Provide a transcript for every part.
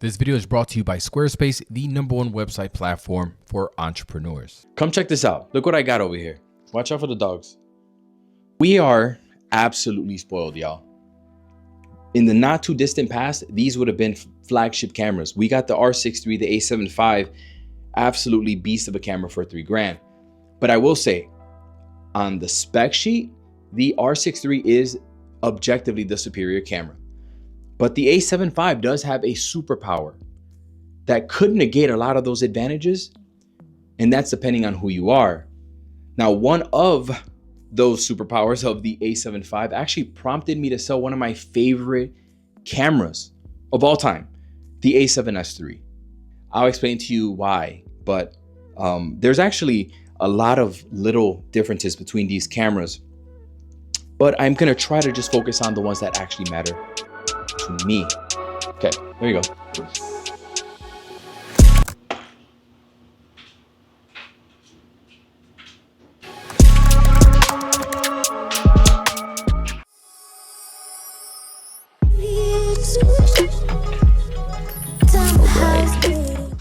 This video is brought to you by Squarespace, the #1 website platform for entrepreneurs. Come check this out. Look what I got over here. Watch out for the dogs. We are absolutely spoiled, y'all. In the not too distant past, these would have been flagship cameras. We got the R6III, the A7V, absolutely beast of a camera for $3,000. But I will say, on the spec sheet, the R6III is objectively the superior camera. But the A7V does have a superpower that could negate a lot of those advantages, and that's depending on who you are. Now, one of those superpowers of the A7V actually prompted me to sell one of my favorite cameras of all time, the A7S III. I'll explain to you why, but there's actually a lot of little differences between these cameras, but I'm gonna try to just focus on the ones that actually matter to me. Okay, there you go.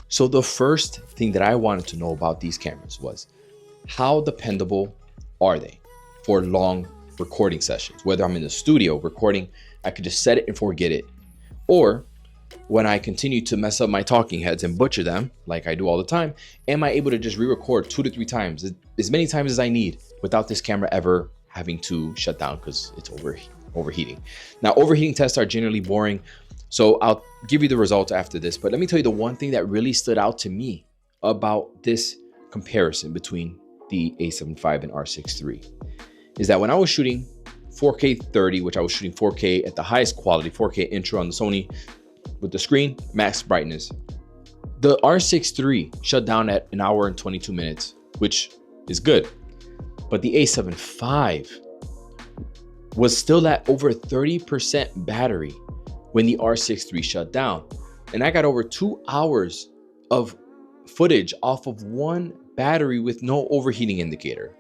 So the first thing that I wanted to know about these cameras was, how dependable are they for long recording sessions? Whether I'm in the studio recording, I could just set it and forget it. Or when I continue to mess up my talking heads and butcher them, like I do all the time, am I able to just re-record 2 to 3 times, as many times as I need, without this camera ever having to shut down because it's overheating? Now, overheating tests are generally boring, so I'll give you the results after this. But let me tell you the one thing that really stood out to me about this comparison between the A7V and R6III is that when I was shooting 4K 30, which I was shooting 4K at the highest quality, 4K intro on the Sony with the screen, max brightness, the R6III shut down at 1 hour and 22 minutes, which is good. But the A7V was still at over 30% battery when the R6III shut down. And I got over 2 hours of footage off of one battery with no overheating indicator.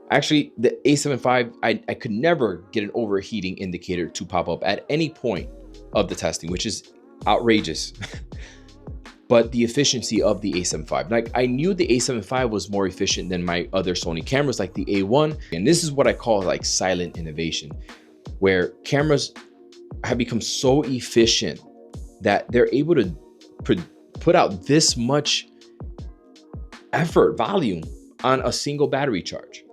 Actually, the A7V, I could never get an overheating indicator to pop up at any point of the testing, which is outrageous. But the efficiency of the A7V, like I knew the A7V was more efficient than my other Sony cameras like the A1. And this is what I call like silent innovation, where cameras have become so efficient that they're able to put out this much effort, volume on a single battery charge.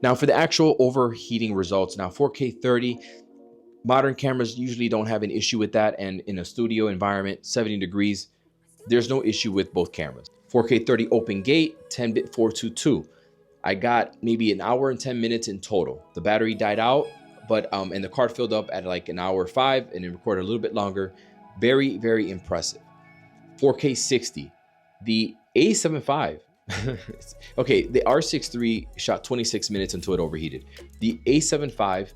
Now for the actual overheating results, now 4K 30, modern cameras usually don't have an issue with that. And in a studio environment, 70 degrees, there's no issue with both cameras. 4K 30 open gate, 10-bit 422. I got maybe 1 hour and 10 minutes in total. The battery died out, but and the card filled up at like 1 hour 5 and it recorded a little bit longer. Very, very impressive. 4K 60. The A7V, okay, the R6III shot 26 minutes until it overheated. The A7V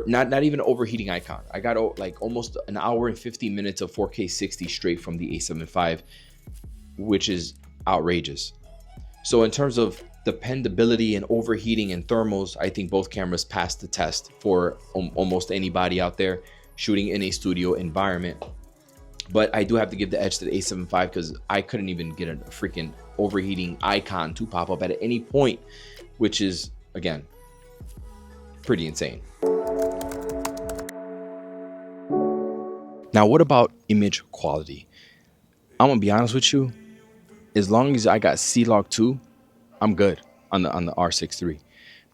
not even an overheating icon. I got like almost 1 hour and 50 minutes of 4K 60 straight from the A7V, which is outrageous. So in terms of dependability and overheating and thermals, I think both cameras passed the test for almost anybody out there shooting in a studio environment. But I do have to give the edge to the A7V because I couldn't even get a freaking overheating icon to pop up at any point, which is, again, pretty insane. Now, what about image quality? I'm gonna be honest with you. As long as I got C-Log 2, I'm good on the R6III.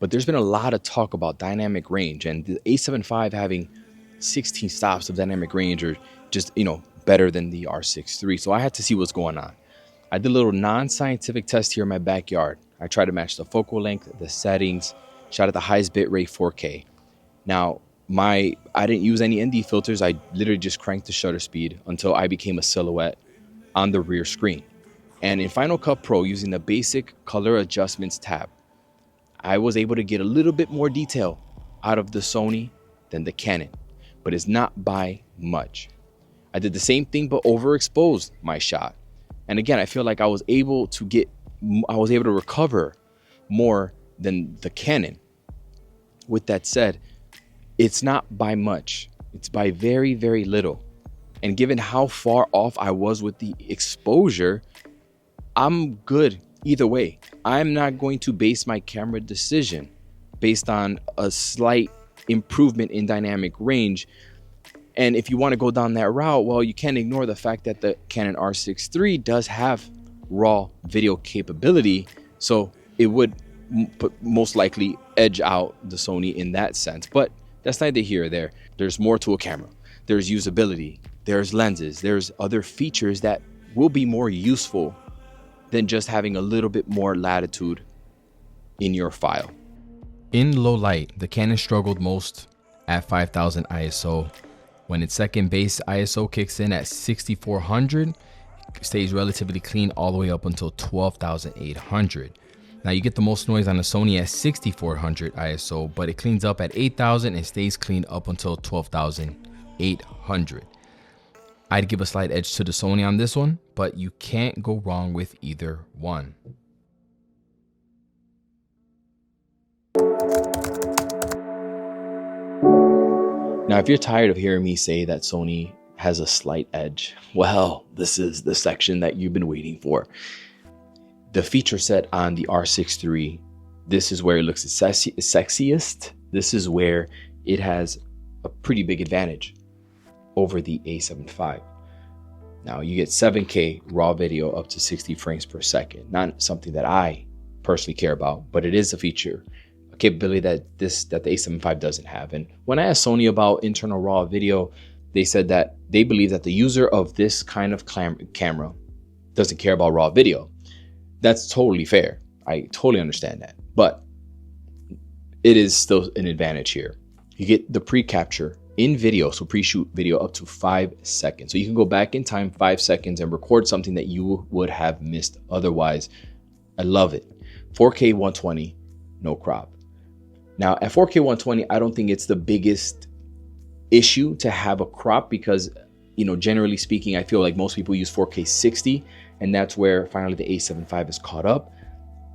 But there's been a lot of talk about dynamic range, and the A7V having 16 stops of dynamic range are just, better than the R6III. So I had to see what's going on. I did a little non-scientific test here in my backyard. I tried to match the focal length, the settings, shot at the highest bitrate 4K. Now, I didn't use any ND filters. I literally just cranked the shutter speed until I became a silhouette on the rear screen. And in Final Cut Pro, using the basic color adjustments tab, I was able to get a little bit more detail out of the Sony than the Canon, but it's not by much. I did the same thing, but overexposed my shot. And again, I feel like I was able to recover more than the Canon. With that said, it's not by much. It's by very, very little. And given how far off I was with the exposure, I'm good either way. I'm not going to base my camera decision based on a slight improvement in dynamic range. And if you want to go down that route, well, you can't ignore the fact that the Canon R6III does have raw video capability. So it would most likely edge out the Sony in that sense. But that's neither here or there. There's more to a camera. There's usability. There's lenses. There's other features that will be more useful than just having a little bit more latitude in your file. In low light, the Canon struggled most at 5000 ISO. When its second base ISO kicks in at 6400, it stays relatively clean all the way up until 12800. Now you get the most noise on the Sony at 6400 ISO, but it cleans up at 8000 and stays clean up until 12800. I'd give a slight edge to the Sony on this one, but you can't go wrong with either one. Now, if you're tired of hearing me say that Sony has a slight edge, well, this is the section that you've been waiting for. The feature set on the R6III, this is where it looks sexiest. This is where it has a pretty big advantage over the A7V. Now you get 7K raw video up to 60 frames per second. Not something that I personally care about, but it is a feature, a capability that the A7V doesn't have. And when I asked Sony about internal raw video, they said that they believe that the user of this kind of camera doesn't care about raw video. That's totally fair. I totally understand that, but it is still an advantage here. You get the pre-capture in video, so pre-shoot video up to 5 seconds. So you can go back in time 5 seconds and record something that you would have missed otherwise. I love it. 4K 120, no crop. Now at 4K 120, I don't think it's the biggest issue to have a crop because, generally speaking, I feel like most people use 4K 60, and that's where finally the A7V is caught up.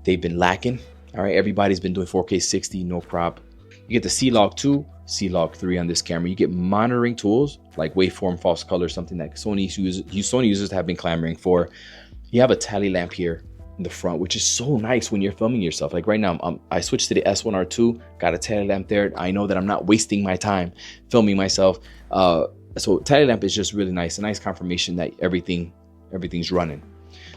They've been lacking. All right, everybody's been doing 4K 60, no crop. You get the C-Log 2, C-Log 3 on this camera. You get monitoring tools like waveform, false color, something that Sony users have been clamoring for. You have a tally lamp here in the front, which is so nice when you're filming yourself. Like right now, I switched to the S1R2, got a tally lamp there. I know that I'm not wasting my time filming myself. So tally lamp is just really nice, a nice confirmation that everything's running.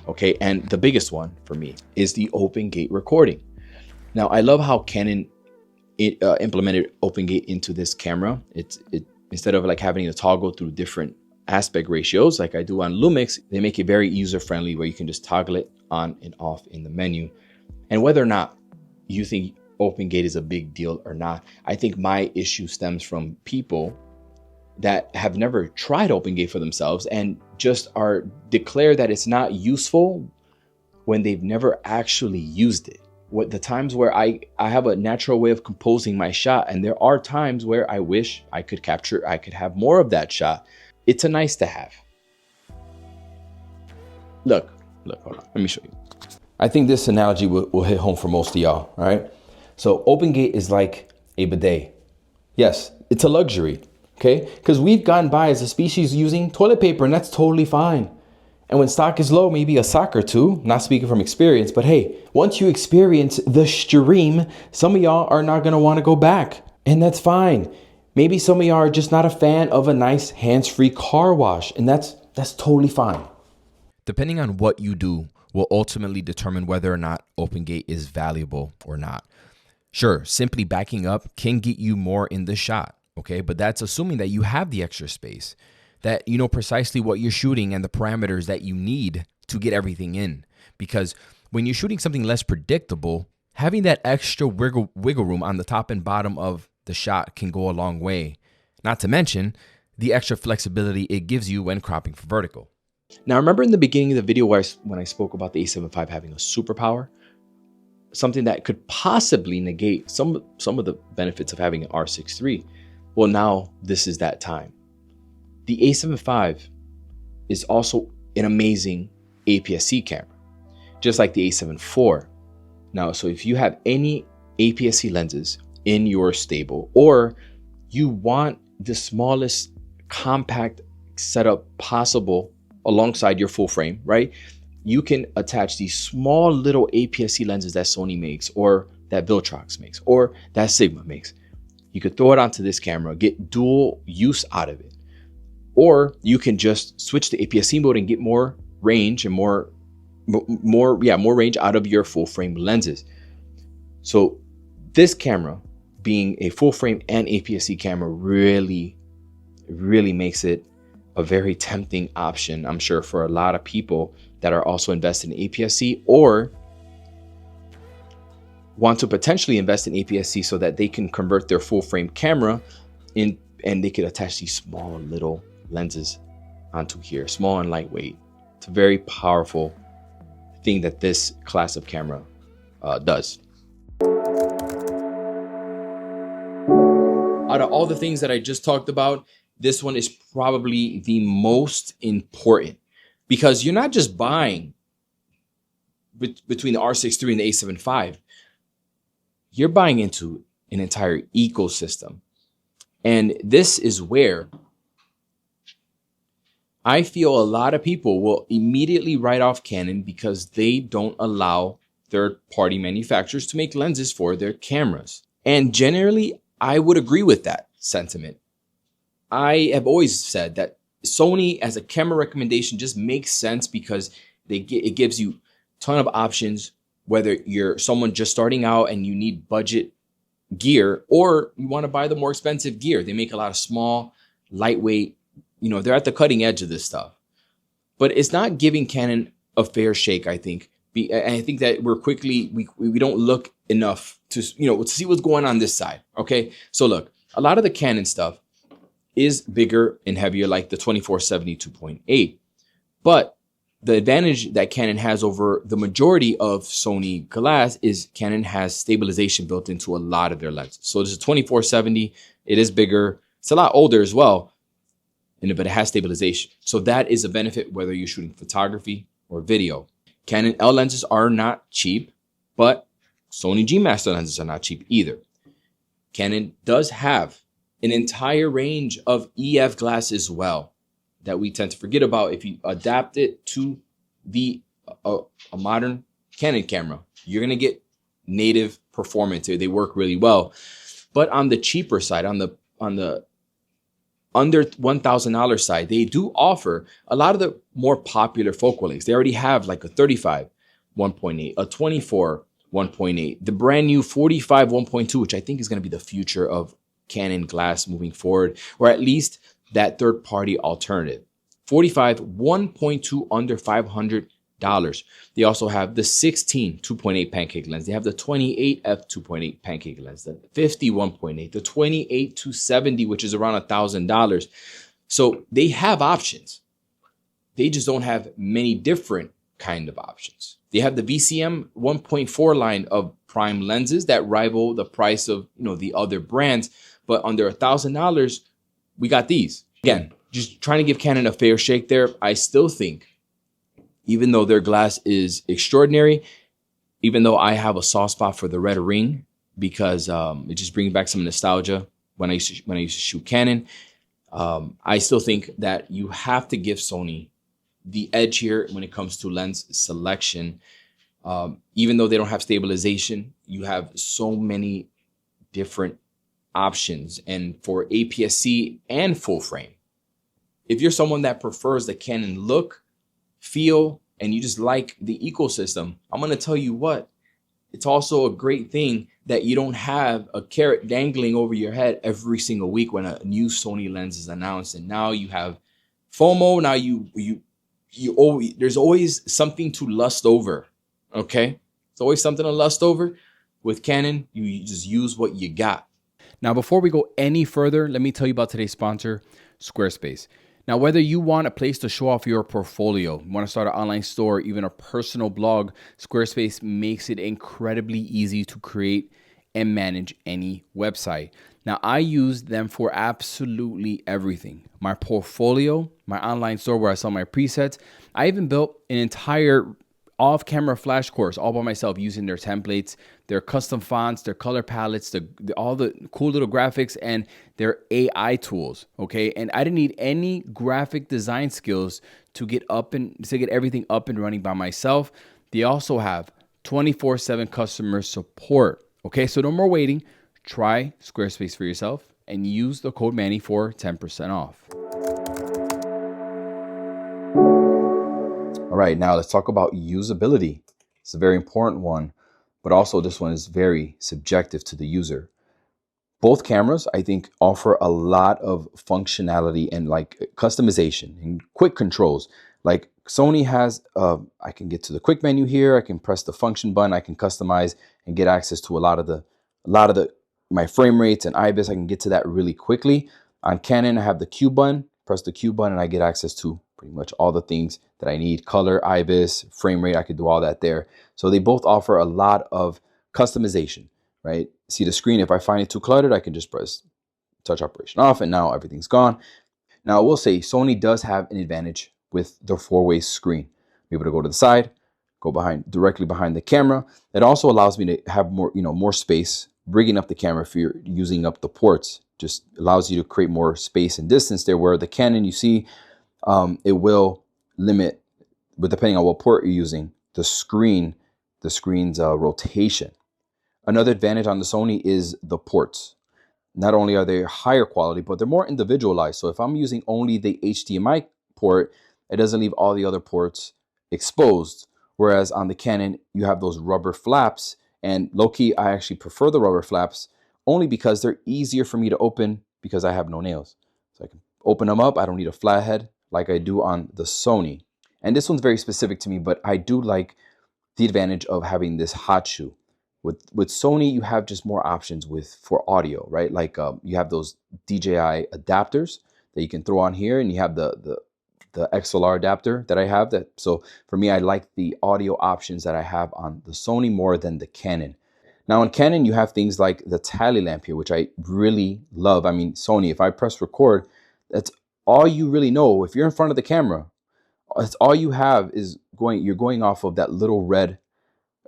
Okay, and the biggest one for me is the open gate recording. Now, I love how Canon implemented open gate into this camera. It instead of like having to toggle through different aspect ratios like I do on Lumix, they make it very user-friendly where you can just toggle it on and off in the menu. And whether or not you think open gate is a big deal or not, I think my issue stems from people that have never tried open gate for themselves and just declare that it's not useful when they've never actually used it. What the times where I have a natural way of composing my shot, and there are times where I wish I could have more of that shot. It's a nice to have. Look, hold on, let me show you. I think this analogy will hit home for most of y'all, all right? So open gate is like a bidet. Yes, it's a luxury. Okay, because we've gotten by as a species using toilet paper, and that's totally fine. And when stock is low, maybe a sock or two, not speaking from experience, but hey, once you experience the stream, some of y'all are not gonna wanna go back, and that's fine. Maybe some of y'all are just not a fan of a nice hands-free car wash, and that's totally fine. Depending on what you do will ultimately determine whether or not open gate is valuable or not. Sure, simply backing up can get you more in the shot. Okay, but that's assuming that you have the extra space, that you know precisely what you're shooting and the parameters that you need to get everything in. Because when you're shooting something less predictable, having that extra wiggle room on the top and bottom of the shot can go a long way. Not to mention the extra flexibility it gives you when cropping for vertical. Now, remember in the beginning of the video when I spoke about the A7V having a superpower? Something that could possibly negate some of the benefits of having an R6III. Well, now this is that time. The A7V is also an amazing APS-C camera, just like the A7 IV. Now, so if you have any APS-C lenses in your stable, or you want the smallest compact setup possible alongside your full frame, right? You can attach these small little APS-C lenses that Sony makes, or that Viltrox makes, or that Sigma makes. You could throw it onto this camera, get dual use out of it. Or you can just switch to APS-C mode and get more range and more range out of your full frame lenses. So this camera, being a full frame and APS-C camera, really makes it a very tempting option, I'm sure, for a lot of people that are also invested in APS-C or want to potentially invest in APS-C so that they can convert their full frame camera in, and they could attach these small little lenses onto here, small and lightweight. It's a very powerful thing that this class of camera does. Out of all the things that I just talked about, this one is probably the most important, because you're not just buying between the R6III and the A7V. You're buying into an entire ecosystem. And this is where I feel a lot of people will immediately write off Canon because they don't allow third-party manufacturers to make lenses for their cameras. And generally, I would agree with that sentiment. I have always said that Sony as a camera recommendation just makes sense because it gives you a ton of options, whether you're someone just starting out and you need budget gear, or you want to buy the more expensive gear. They make a lot of small, lightweight, they're at the cutting edge of this stuff. But it's not giving Canon a fair shake, I think. I think that we don't look enough to see what's going on this side. Okay, so look, a lot of the Canon stuff is bigger and heavier, like the 24-70 2.8. But the advantage that Canon has over the majority of Sony glass is Canon has stabilization built into a lot of their lenses. So there's a 24-70, it is bigger. It's a lot older as well, but it has stabilization. So that is a benefit whether you're shooting photography or video. Canon L lenses are not cheap, but Sony G Master lenses are not cheap either. Canon does have an entire range of EF glass as well that we tend to forget about. If you adapt it to a modern Canon camera, you're going to get native performance. They work really well. But on the cheaper side, on the under $1,000 side, they do offer a lot of the more popular focal lengths. They already have like a 35 1.8, a 24 1.8, the brand new 45 1.2, which I think is going to be the future of Canon glass moving forward, or at least that third-party alternative. 45 1.2 under $500. They also have the 16 2.8 pancake lens. They have the 28 f 2.8 pancake lens, the 50 1.8, the 28 270, which is around $1,000. So they have options. They just don't have many different kind of options. They have the VCM 1.4 line of prime lenses that rival the price of the other brands, but under $1,000, we got these. Again, just trying to give Canon a fair shake there. I still think, even though their glass is extraordinary, even though I have a soft spot for the red ring because it just brings back some nostalgia when I used to shoot Canon, I still think that you have to give Sony the edge here when it comes to lens selection. Even though they don't have stabilization, you have so many different options, and for APS-C and full frame. If you're someone that prefers the Canon look, feel, and you just like the ecosystem, I'm going to tell you what, it's also a great thing that you don't have a carrot dangling over your head every single week when a new Sony lens is announced. And now you have FOMO. Now there's always something to lust over. Okay. It's always something to lust over. With Canon, you just use what you got. Now, before we go any further, let me tell you about today's sponsor, Squarespace. Now, whether you want a place to show off your portfolio, you want to start an online store, even a personal blog, Squarespace makes it incredibly easy to create and manage any website. Now, I use them for absolutely everything. My portfolio, my online store where I sell my presets. I even built an entire off-camera flash course all by myself using their templates, their custom fonts, their color palettes, all the cool little graphics, and their AI tools. Okay, and I didn't need any graphic design skills to get everything up and running by myself. They also have 24/7 customer support. Okay, so no more waiting. Try Squarespace for yourself and use the code Manny for 10% off. All right, now let's talk about usability. It's a very important one, but also this one is very subjective to the user. Both cameras, I think, offer a lot of functionality and like customization and quick controls. Like Sony has, I can get to the quick menu here. I can press the function button. I can customize and get access to a lot of my frame rates and IBIS. I can get to that really quickly. On Canon, I have the Q button. Press the Q button, and I get access to pretty much all the things that I need. Color, IBIS, frame rate. I could do all that there. So they both offer a lot of customization, right? See the screen. If I find it too cluttered, I can just press touch operation off, and now everything's gone. Now I will say Sony does have an advantage with the 4-way screen. Be able to go to the side, go directly behind the camera. It also allows me to have more space, rigging up the camera if you're using up the ports. Just allows you to create more space and distance there, where the Canon, you see, it will limit, but depending on what port you're using, the screen's rotation. Another advantage on the Sony is the ports. Not only are they higher quality, but they're more individualized. So if I'm using only the HDMI port, it doesn't leave all the other ports exposed. Whereas on the Canon, you have those rubber flaps, and low-key, I actually prefer the rubber flaps only because they're easier for me to open because I have no nails. So I can open them up. I don't need a flathead like I do on the Sony. And this one's very specific to me, but I do like the advantage of having this hot shoe. With Sony, you have just more options for audio, right? Like you have those DJI adapters that you can throw on here, and you have the XLR adapter that I have. So for me, I like the audio options that I have on the Sony more than the Canon. Now on Canon, you have things like the tally lamp here, which I really love. I mean, Sony, if I press record, that's all you really know. If you're in front of the camera, that's all you have is you're going off of that little red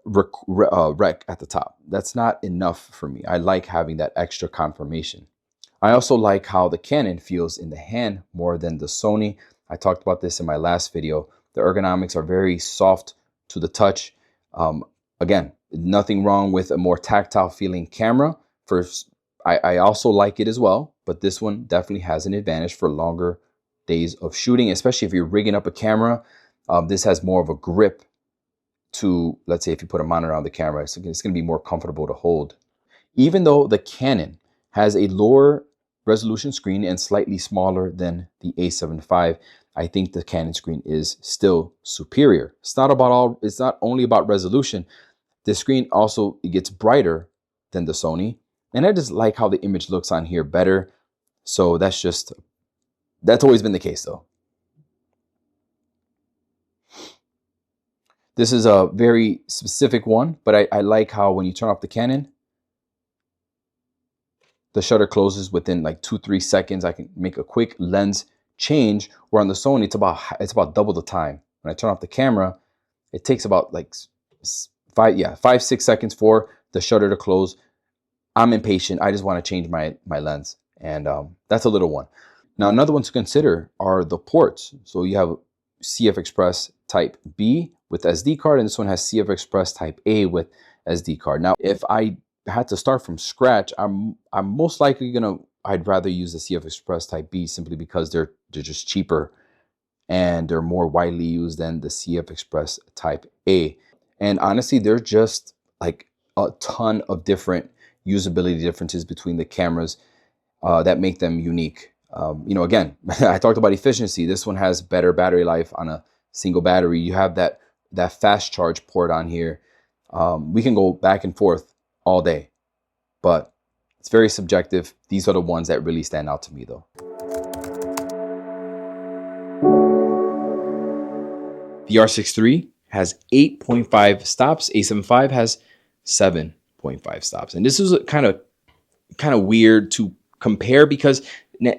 rec at the top. That's not enough for me. I like having that extra confirmation. I also like how the Canon feels in the hand more than the Sony. I talked about this in my last video. The ergonomics are very soft to the touch. Again, nothing wrong with a more tactile feeling camera. I also like it as well, but this one definitely has an advantage for longer days of shooting, especially if you're rigging up a camera. This has more of a grip to, let's say, if you put a monitor on the camera, it's going to be more comfortable to hold. Even though the Canon has a lower resolution screen and slightly smaller than the A7V, I think the Canon screen is still superior. It's not only about resolution. The screen also, it gets brighter than the Sony, and I just like how the image looks on here better. So that's always been the case though. This is a very specific one, but I like how when you turn off the Canon, the shutter closes within like 2-3 seconds. I can make a quick lens change, where on the Sony, it's about double the time. When I turn off the camera, it takes about like 5-6 seconds for the shutter to close. I'm impatient. I just want to change my lens, and that's a little one. Now, another one to consider are the ports. So you have CF Express Type B with SD card, and this one has CF Express Type A with SD card. Now, if I had to start from scratch, I'm most likely I'd rather use the CF Express Type B, simply because they're just cheaper and they're more widely used than the CF Express Type A. And honestly, there's just like a ton of different usability differences between the cameras that make them unique. Again, I talked about efficiency. This one has better battery life on a single battery. You have that fast charge port on here. We can go back and forth all day, but it's very subjective. These are the ones that really stand out to me though. The R6III has 8.5 stops. A7V has 7.5 stops. And this is kind of weird to compare, because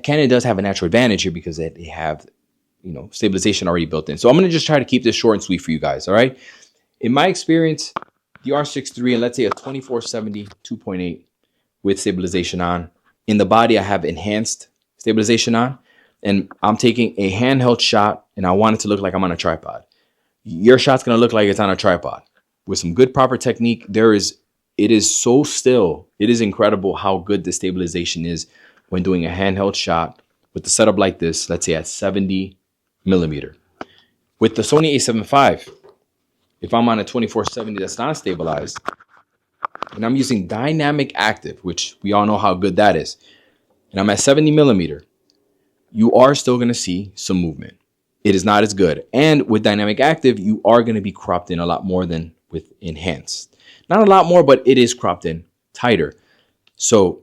Canon does have a natural advantage here because they have, stabilization already built in. So I'm going to just try to keep this short and sweet for you guys. All right. In my experience, the R6III and let's say a 2470 2.8 with stabilization on. In the body, I have enhanced stabilization on, and I'm taking a handheld shot and I want it to look like I'm on a tripod. Your shot's gonna look like it's on a tripod. With some good proper technique, it is so still. It is incredible how good the stabilization is when doing a handheld shot with the setup like this, let's say at 70 millimeter. With the Sony A7V, if I'm on a 2470 that's not stabilized, and I'm using dynamic active, which we all know how good that is, and I'm at 70 millimeter, you are still going to see some movement. It is not as good. And with dynamic active, you are going to be cropped in a lot more than with enhanced. Not a lot more, but it is cropped in tighter. So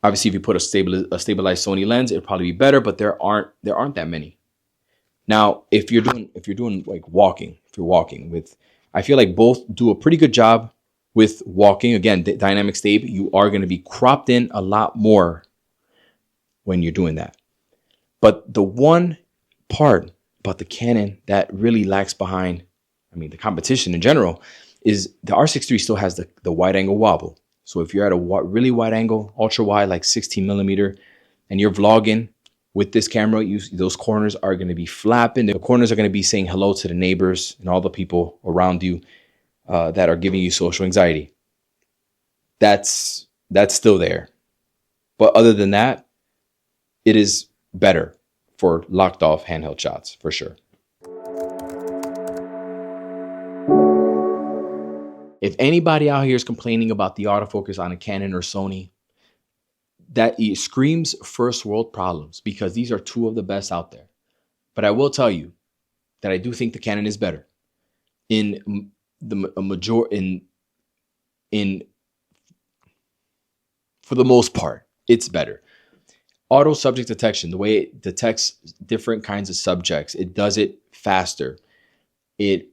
obviously, if you put a stabilized Sony lens, it'd probably be better, but there aren't that many. Now, if you're doing like walking, if you're walking with, I feel like both do a pretty good job with walking. Again, dynamic stab, you are going to be cropped in a lot more when you're doing that. But the one part about the Canon that really lags behind, I mean, the competition in general, is the R6III still has the wide angle wobble. So if you're at a really wide angle, ultra wide, like 16 millimeter, and you're vlogging with this camera, those corners are going to be flapping. The corners are going to be saying hello to the neighbors and all the people around you that are giving you social anxiety. That's still there. But other than that, it is better for locked off handheld shots for sure. If anybody out here is complaining about the autofocus on a Canon or Sony, that screams first world problems, because these are two of the best out there. But I will tell you that I do think the Canon is better in for the most part. It's better. Auto subject detection, the way it detects different kinds of subjects, it does it faster. It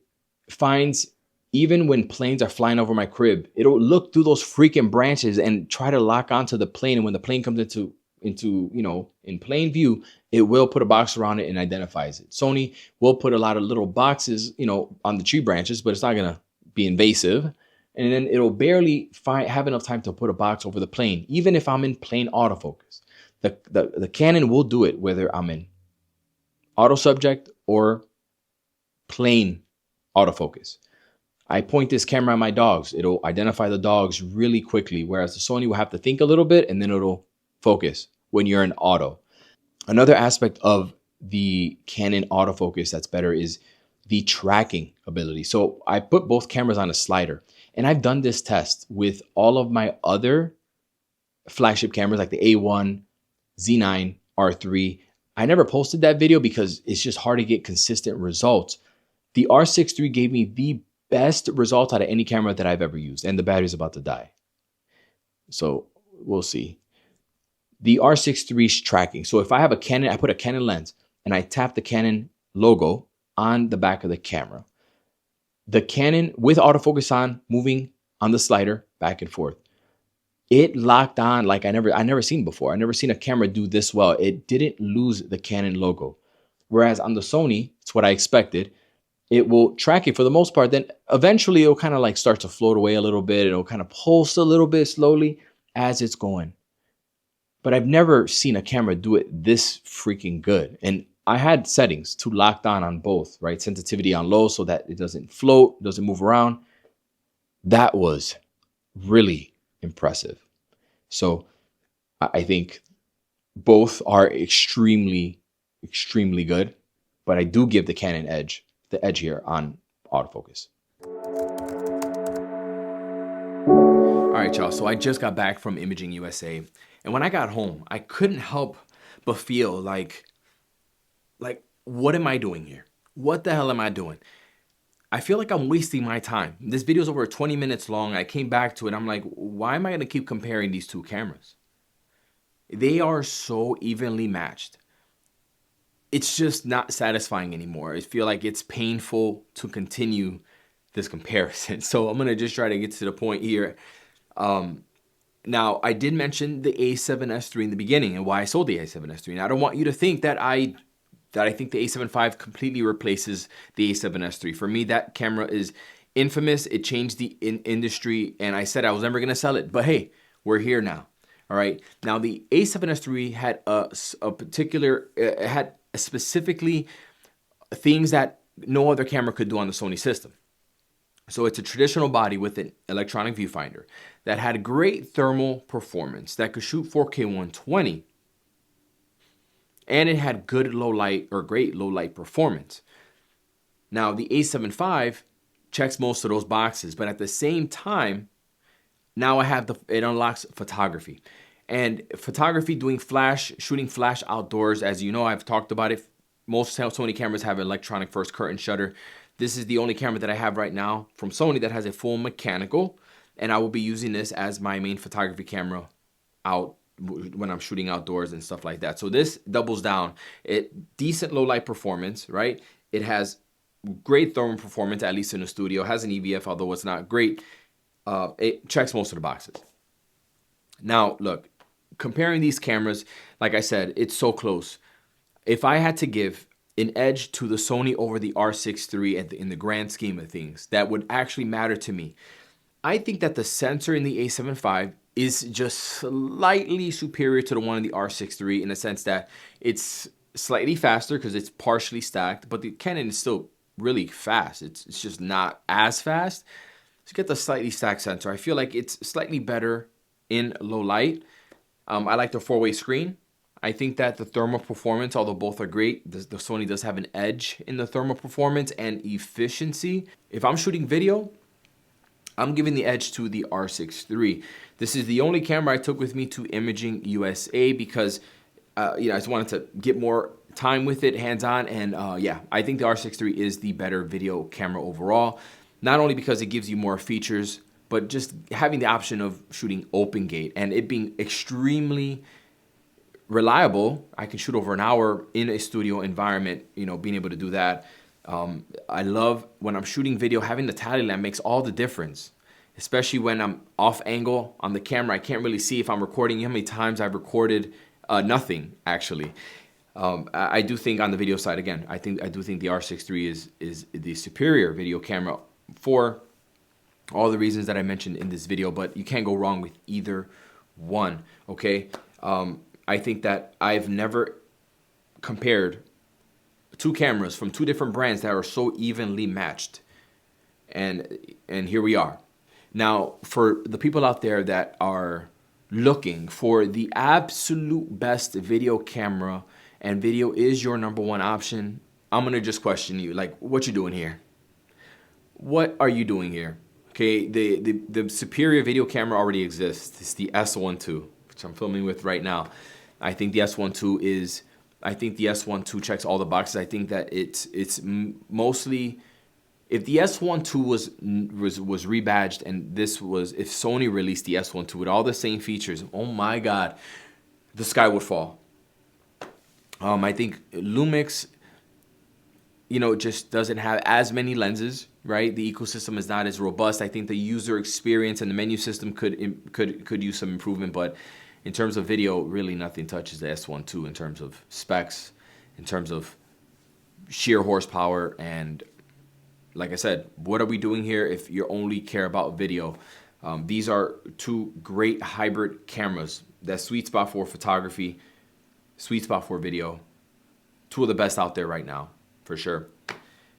finds, even when planes are flying over my crib, it'll look through those freaking branches and try to lock onto the plane. And when the plane comes into in plain view, it will put a box around it and identifies it. Sony will put a lot of little boxes, on the tree branches, but it's not gonna be invasive. And then it'll barely have enough time to put a box over the plane, even if I'm in plane autofocus. The Canon will do it whether I'm in auto subject or plane autofocus. I point this camera at my dogs. It'll identify the dogs really quickly, whereas the Sony will have to think a little bit and then it'll focus when you're in auto. Another aspect of the Canon autofocus that's better is the tracking ability. So I put both cameras on a slider, and I've done this test with all of my other flagship cameras like the A1, Z9, R3. I never posted that video because it's just hard to get consistent results. The R6III gave me the best result out of any camera that I've ever used, and the battery's about to die. So we'll see. The R6III's tracking. So if I have a Canon, I put a Canon lens and I tap the Canon logo on the back of the camera. The Canon with autofocus on, moving on the slider back and forth. It locked on like I never seen before. I never seen a camera do this well. It didn't lose the Canon logo. Whereas on the Sony, it's what I expected. It will track it for the most part. Then eventually it'll kind of like start to float away a little bit. It'll kind of pulse a little bit slowly as it's going. But I've never seen a camera do it this freaking good. And I had settings to locked on both, right? Sensitivity on low so that it doesn't float, doesn't move around. That was really impressive. So I think both are extremely, extremely good. But I do give the Canon the edge here on autofocus. All right, y'all. So I just got back from Imaging USA. And when I got home, I couldn't help but feel like, what am I doing here? What the hell am I doing? I feel like I'm wasting my time. This video is over 20 minutes long. I came back to it. I'm like, why am I going to keep comparing these two cameras? They are so evenly matched. It's just not satisfying anymore. I feel like it's painful to continue this comparison. So I'm going to just try to get to the point here. Now, I did mention the A7S III in the beginning and why I sold the A7S III. And I don't want you to think that I that I think the A7V completely replaces the A7S III. For me, that camera is infamous. It changed the industry, and I said I was never gonna sell it, but hey, we're here now. All right. Now the A7S III had a particular, it had specifically things that no other camera could do on the Sony system. So it's a traditional body with an electronic viewfinder that had great thermal performance, that could shoot 4K 120, and it had good low light or great low light performance. Now the A7V checks most of those boxes, but at the same time, now it unlocks photography. And photography, doing flash, shooting flash outdoors, as you know, I've talked about it. Most Sony cameras have an electronic first curtain shutter. This is the only camera that I have right now from Sony that has a full mechanical, and I will be using this as my main photography camera out when I'm shooting outdoors and stuff like that. So this doubles down. Decent low light performance, right? It has great thermal performance, at least in the studio. It has an EVF, although it's not great. It checks most of the boxes. Now, look, comparing these cameras, like I said, it's so close. If I had to give an edge to the Sony over the R6III in the grand scheme of things, that would actually matter to me. I think that the sensor in the A7V is just slightly superior to the one in the R6III in the sense that it's slightly faster because it's partially stacked, but the Canon is still really fast. It's just not as fast. To get the slightly stacked sensor, I feel like it's slightly better in low light. I like the 4-way screen. I think that the thermal performance, although both are great, the Sony does have an edge in the thermal performance and efficiency. If I'm shooting video, I'm giving the edge to the R6III. This is the only camera I took with me to Imaging USA because I just wanted to get more time with it, hands-on, and yeah, I think the R6III is the better video camera overall. Not only because it gives you more features, but just having the option of shooting open gate and it being extremely reliable. I can shoot over an hour in a studio environment, being able to do that. I love when I'm shooting video, having the tally lamp makes all the difference, especially when I'm off angle on the camera. I can't really see if I'm recording. How many times I've recorded nothing, actually. I do think on the video side, again, I do think the R6III is the superior video camera for all the reasons that I mentioned in this video, but you can't go wrong with either one, okay? I think that I've never compared two cameras from two different brands that are so evenly matched. And here we are. Now, for the people out there that are looking for the absolute best video camera and video is your number one option, I'm going to just question you. Like, what you doing here? What are you doing here? Okay, the superior video camera already exists. It's the S12, which I'm filming with right now. I think the S12 checks all the boxes. I think that it's mostly, if the S12 was rebadged and if Sony released the S12 with all the same features, oh my God, the sky would fall. I think Lumix, just doesn't have as many lenses, right? The ecosystem is not as robust. I think the user experience and the menu system could use some improvement, but in terms of video, really nothing touches the S12 in terms of specs, in terms of sheer horsepower, and like I said, what are we doing here if you only care about video? These are two great hybrid cameras. That sweet spot for photography, sweet spot for video. Two of the best out there right now, for sure.